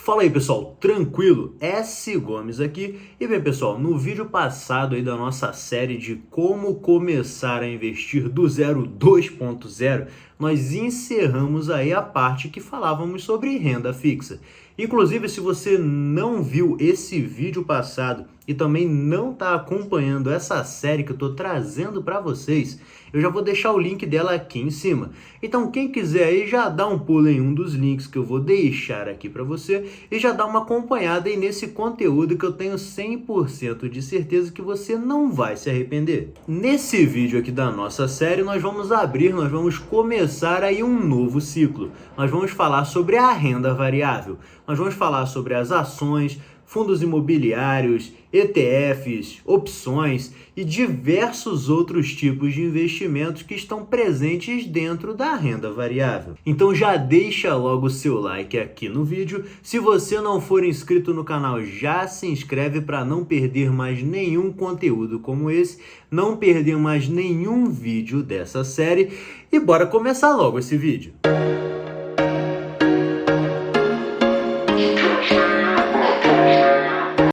Fala aí pessoal, tranquilo? S. Gomes aqui. E bem pessoal, no vídeo passado aí da nossa série de como começar a investir do zero 2.0, nós encerramos aí a parte que falávamos sobre renda fixa. Inclusive, se você não viu esse vídeo passado e também não está acompanhando essa série que eu estou trazendo para vocês, eu já vou deixar o link dela aqui em cima. Então, quem quiser aí já dá um pulo em um dos links que eu vou deixar aqui para você e já dá uma acompanhada aí nesse conteúdo que eu tenho 100% de certeza que você não vai se arrepender. Nesse vídeo aqui da nossa série, nós vamos começar aí um novo ciclo. Nós vamos falar sobre a renda variável. Nós vamos falar sobre as ações, fundos imobiliários, ETFs, opções e diversos outros tipos de investimentos que estão presentes dentro da renda variável. Então já deixa logo o seu like aqui no vídeo. Se você não for inscrito no canal, já se inscreve para não perder mais nenhum conteúdo como esse, não perder mais nenhum vídeo dessa série e bora começar logo esse vídeo.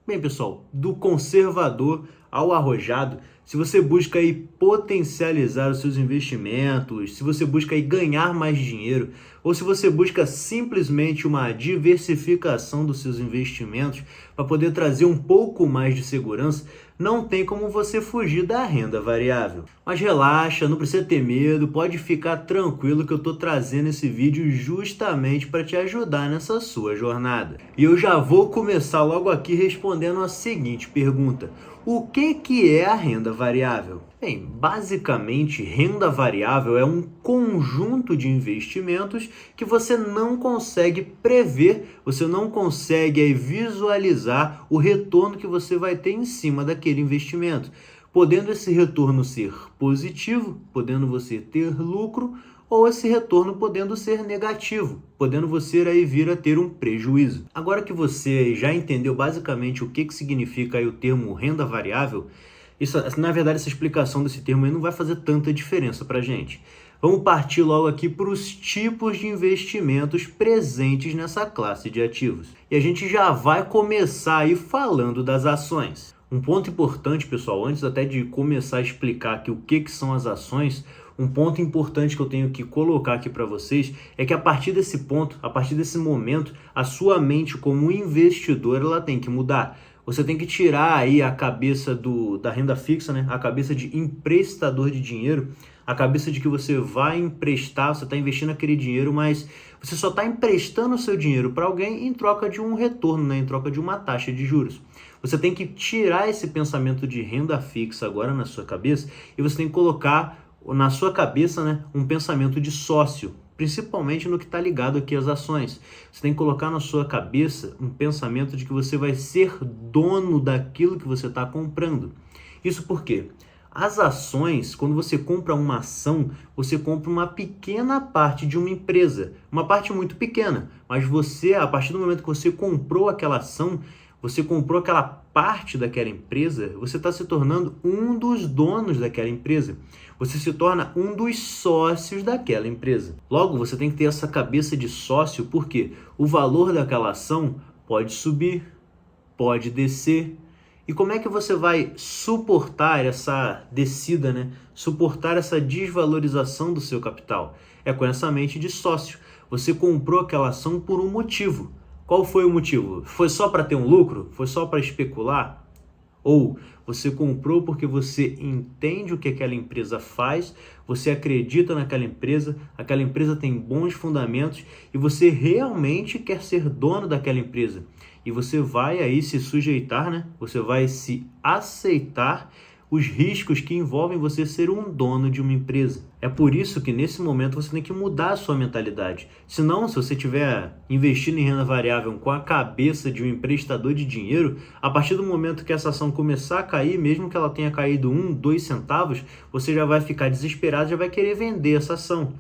Bem, pessoal, do conservador ao arrojado, se você busca aí potencializar os seus investimentos, se você busca aí ganhar mais dinheiro, ou se você busca simplesmente uma diversificação dos seus investimentos para poder trazer um pouco mais de segurança, não tem como você fugir da renda variável. Mas relaxa, não precisa ter medo, pode ficar tranquilo que eu estou trazendo esse vídeo justamente para te ajudar nessa sua jornada. E eu já vou começar logo aqui respondendo a seguinte pergunta: o que é a renda variável? Bem, basicamente, renda variável é um conjunto de investimentos que você não consegue prever, você não consegue aí visualizar o retorno que você vai ter em cima daquele investimento, podendo esse retorno ser positivo, podendo você ter lucro, ou esse retorno podendo ser negativo, podendo você aí vir a ter um prejuízo. Agora que você já entendeu basicamente o que significa aí o termo renda variável, na verdade essa explicação desse termo aí não vai fazer tanta diferença para a gente. Vamos partir logo aqui para os tipos de investimentos presentes nessa classe de ativos. E a gente já vai começar aí falando das ações. Um ponto importante, pessoal, antes até de começar a explicar aqui o que são as ações, um ponto importante que eu tenho que colocar aqui para vocês é que a partir desse ponto, a partir desse momento, a sua mente como investidor ela tem que mudar. Você tem que tirar aí a cabeça da renda fixa, né? A cabeça de emprestador de dinheiro, a cabeça de que você vai emprestar, você está investindo aquele dinheiro, mas você só está emprestando o seu dinheiro para alguém em troca de um retorno, né? Em troca de uma taxa de juros. Você tem que tirar esse pensamento de renda fixa agora na sua cabeça e você tem que colocar na sua cabeça, né, um pensamento de sócio, principalmente no que está ligado aqui às ações. Você tem que colocar na sua cabeça um pensamento de que você vai ser dono daquilo que você está comprando. Isso porque as ações, quando você compra uma ação, você compra uma pequena parte de uma empresa, uma parte muito pequena, mas você, a partir do momento que você comprou aquela ação, você comprou aquela parte daquela empresa, você está se tornando um dos donos daquela empresa. Você se torna um dos sócios daquela empresa. Logo, você tem que ter essa cabeça de sócio, porque o valor daquela ação pode subir, pode descer. E como é que você vai suportar essa descida, né? Suportar essa desvalorização do seu capital? É com essa mente de sócio. Você comprou aquela ação por um motivo. Qual foi o motivo? Foi só para ter um lucro? Foi só para especular? Ou você comprou porque você entende o que aquela empresa faz, você acredita naquela empresa, aquela empresa tem bons fundamentos e você realmente quer ser dono daquela empresa. E você vai aí se sujeitar, né? Você vai se aceitar os riscos que envolvem você ser um dono de uma empresa. É por isso que nesse momento você tem que mudar a sua mentalidade. Senão, se você estiver investindo em renda variável com a cabeça de um emprestador de dinheiro, a partir do momento que essa ação começar a cair, mesmo que ela tenha caído 1, 2 centavos, você já vai ficar desesperado, já vai querer vender essa ação.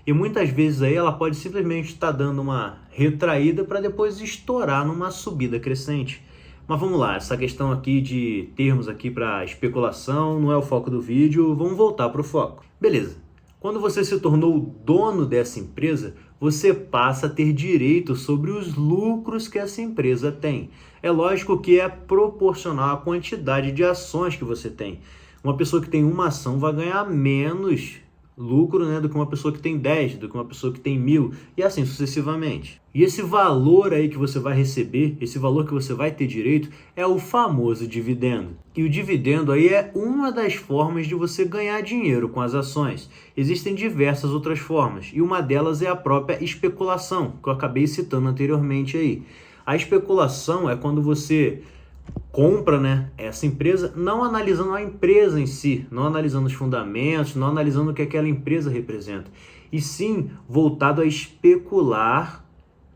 E muitas vezes aí ela pode simplesmente estar dando uma retraída para depois estourar numa subida crescente. Mas vamos lá, essa questão aqui de termos aqui para especulação não é o foco do vídeo, vamos voltar para o foco. Beleza, Quando você se tornou o dono dessa empresa, você passa a ter direito sobre os lucros que essa empresa tem. É lógico que é proporcional à quantidade de ações que você tem. Uma pessoa que tem uma ação vai ganhar menos lucro, né, do que uma pessoa que tem 10, do que uma pessoa que tem 1.000 e assim sucessivamente. E esse valor aí que você vai receber, esse valor que você vai ter direito é o famoso dividendo. E o dividendo aí é uma das formas de você ganhar dinheiro com as ações. Existem diversas outras formas e uma delas é a própria especulação, que eu acabei citando anteriormente aí. A especulação é quando você compra, né, essa empresa, não analisando a empresa em si, não analisando os fundamentos, não analisando o que aquela empresa representa, e sim voltado a especular,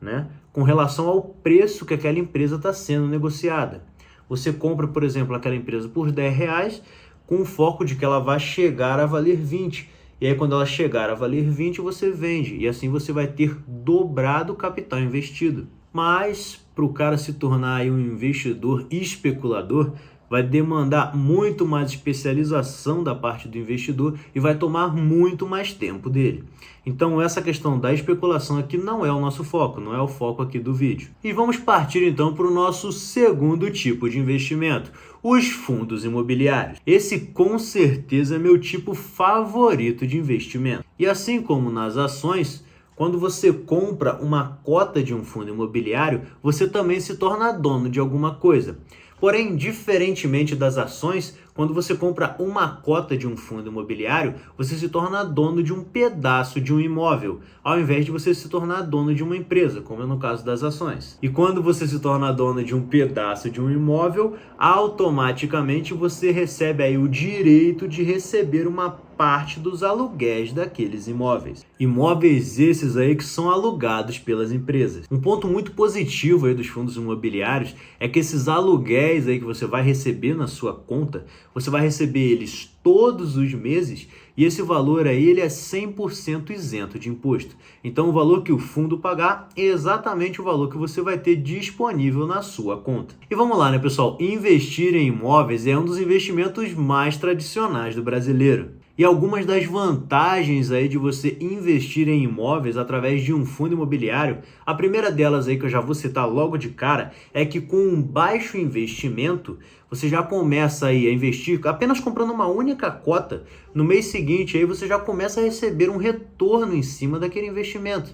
né, com relação ao preço que aquela empresa está sendo negociada. Você compra, por exemplo, aquela empresa por R$10 com o foco de que ela vai chegar a valer 20. E aí quando ela chegar a valer 20, você vende. E assim você vai ter dobrado o capital investido. Mas para o cara se tornar aí um investidor especulador, vai demandar muito mais especialização da parte do investidor e vai tomar muito mais tempo dele. Então essa questão da especulação aqui não é o nosso foco, não é o foco aqui do vídeo. E vamos partir então para o nosso segundo tipo de investimento, os fundos imobiliários. Esse com certeza é meu tipo favorito de investimento. E assim como nas ações, quando você compra uma cota de um fundo imobiliário, você também se torna dono de alguma coisa. Porém, diferentemente das ações, quando você compra uma cota de um fundo imobiliário, você se torna dono de um pedaço de um imóvel, ao invés de você se tornar dono de uma empresa, como é no caso das ações. E quando você se torna dono de um pedaço de um imóvel, automaticamente você recebe aí o direito de receber uma parte dos aluguéis daqueles imóveis. Imóveis esses aí que são alugados pelas empresas. Um ponto muito positivo aí dos fundos imobiliários é que esses aluguéis aí que você vai receber na sua conta, você vai receber eles todos os meses e esse valor aí ele é 100% isento de imposto. Então o valor que o fundo pagar é exatamente o valor que você vai ter disponível na sua conta. E vamos lá, né, pessoal? Investir em imóveis é um dos investimentos mais tradicionais do brasileiro. E algumas das vantagens aí de você investir em imóveis através de um fundo imobiliário, a primeira delas aí que eu já vou citar logo de cara, é que com um baixo investimento, você já começa aí a investir apenas comprando uma única cota, no mês seguinte aí você já começa a receber um retorno em cima daquele investimento.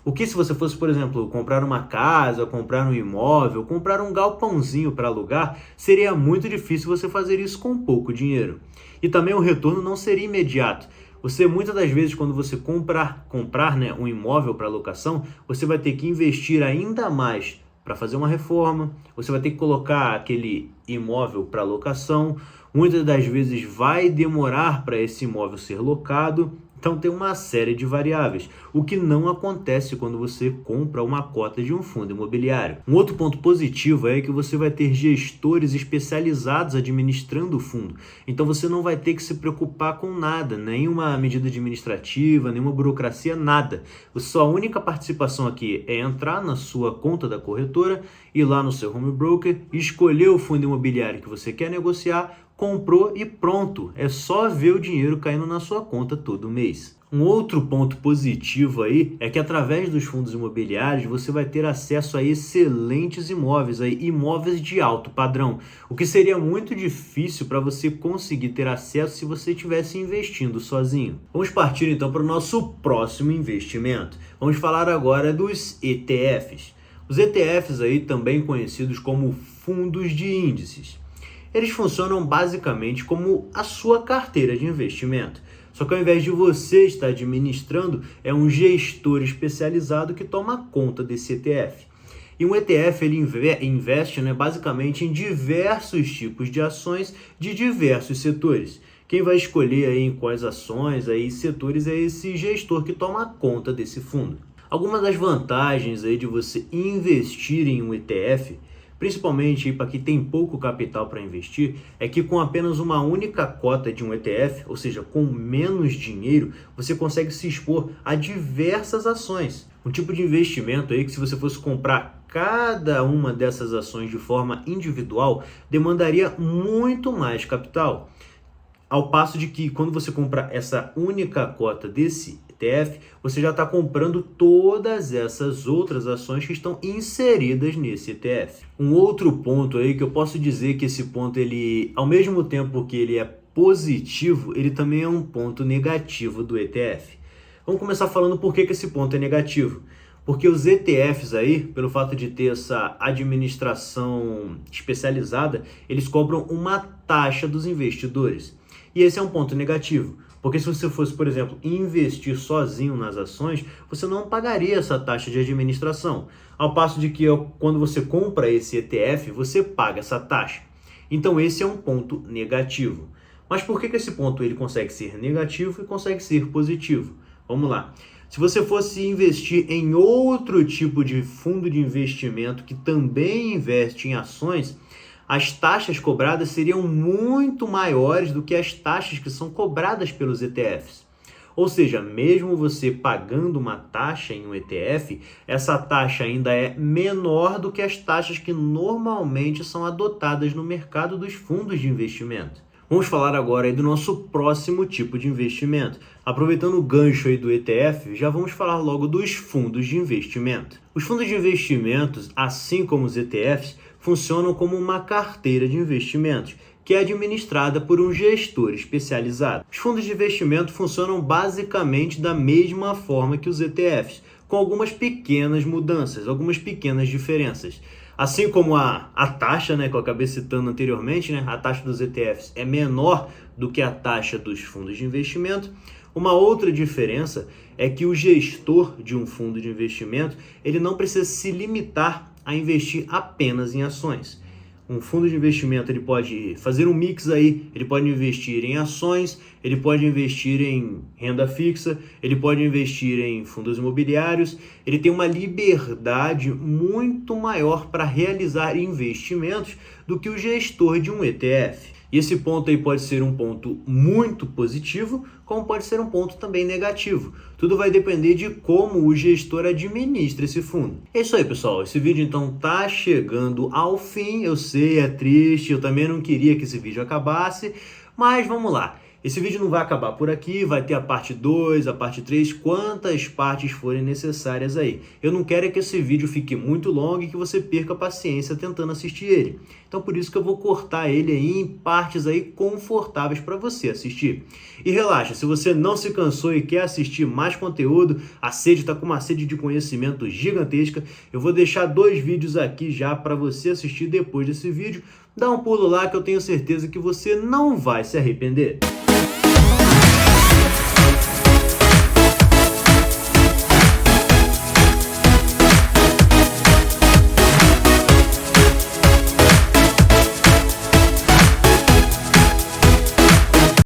O que se você fosse, por exemplo, comprar uma casa, comprar um imóvel, comprar um galpãozinho para alugar, seria muito difícil você fazer isso com pouco dinheiro. E também o retorno não seria imediato. Você, muitas das vezes, quando você comprar né, um imóvel para locação, você vai ter que investir ainda mais para fazer uma reforma, você vai ter que colocar aquele imóvel para locação, muitas das vezes vai demorar para esse imóvel ser locado. Então tem uma série de variáveis, o que não acontece quando você compra uma cota de um fundo imobiliário. Um outro ponto positivo é que você vai ter gestores especializados administrando o fundo. Então você não vai ter que se preocupar com nada, nenhuma medida administrativa, nenhuma burocracia, nada. A sua única participação aqui é entrar na sua conta da corretora, ir lá no seu home broker, escolher o fundo imobiliário que você quer negociar, comprou e pronto, é só ver o dinheiro caindo na sua conta todo mês. Um outro ponto positivo aí é que através dos fundos imobiliários você vai ter acesso a excelentes imóveis, imóveis de alto padrão, o que seria muito difícil para você conseguir ter acesso se você estivesse investindo sozinho. Vamos partir então para o nosso próximo investimento. Vamos falar agora dos ETFs. Os ETFs aí também conhecidos como fundos de índices. Eles funcionam basicamente como a sua carteira de investimento. Só que ao invés de você estar administrando, é um gestor especializado que toma conta desse ETF. E um ETF ele investe basicamente em diversos tipos de ações de diversos setores. Quem vai escolher aí em quais ações e setores é esse gestor que toma conta desse fundo. Algumas das vantagens aí de você investir em um ETF, principalmente para quem tem pouco capital para investir, é que com apenas uma única cota de um ETF, ou seja, com menos dinheiro, você consegue se expor a diversas ações. Um tipo de investimento aí que se você fosse comprar cada uma dessas ações de forma individual, demandaria muito mais capital. Ao passo de que quando você compra essa única cota desse ETF, você já está comprando todas essas outras ações que estão inseridas nesse ETF. Um outro ponto aí que eu posso dizer que esse ponto, ele, ao mesmo tempo que ele é positivo, ele também é um ponto negativo do ETF. Vamos começar falando por que esse ponto é negativo. Porque os ETFs aí, pelo fato de ter essa administração especializada, eles cobram uma taxa dos investidores. E esse é um ponto negativo, porque se você fosse, por exemplo, investir sozinho nas ações, você não pagaria essa taxa de administração. Ao passo de que quando você compra esse ETF, você paga essa taxa. Então esse é um ponto negativo. Mas por que esse ponto ele consegue ser negativo e consegue ser positivo? Vamos lá. Se você fosse investir em outro tipo de fundo de investimento que também investe em ações, as taxas cobradas seriam muito maiores do que as taxas que são cobradas pelos ETFs. Ou seja, mesmo você pagando uma taxa em um ETF, essa taxa ainda é menor do que as taxas que normalmente são adotadas no mercado dos fundos de investimento. Vamos falar agora aí do nosso próximo tipo de investimento. Aproveitando o gancho aí do ETF, já vamos falar logo dos fundos de investimento. Os fundos de investimentos, assim como os ETFs, funcionam como uma carteira de investimentos, que é administrada por um gestor especializado. Os fundos de investimento funcionam basicamente da mesma forma que os ETFs, com algumas pequenas mudanças, algumas pequenas diferenças. Assim como a taxa, que eu acabei citando anteriormente, a taxa dos ETFs é menor do que a taxa dos fundos de investimento. Uma outra diferença é que o gestor de um fundo de investimento, ele não precisa se limitar a investir apenas em ações. Um fundo de investimento, ele pode fazer um mix aí, ele pode investir em ações, ele pode investir em renda fixa, ele pode investir em fundos imobiliários, ele tem uma liberdade muito maior para realizar investimentos do que o gestor de um ETF. E esse ponto aí pode ser um ponto muito positivo, como pode ser um ponto também negativo. Tudo vai depender de como o gestor administra esse fundo. É isso aí, pessoal. Esse vídeo então tá chegando ao fim. Eu sei, é triste, eu também não queria que esse vídeo acabasse, mas vamos lá. Esse vídeo não vai acabar por aqui, vai ter a parte 2, a parte 3, quantas partes forem necessárias aí. Eu não quero que esse vídeo fique muito longo e que você perca a paciência tentando assistir ele. Então por isso que eu vou cortar ele aí em partes aí confortáveis para você assistir. E relaxa, se você não se cansou e quer assistir mais conteúdo, a sede está com uma sede de conhecimento gigantesca, eu vou deixar 2 vídeos aqui já para você assistir depois desse vídeo. Dá um pulo lá que eu tenho certeza que você não vai se arrepender.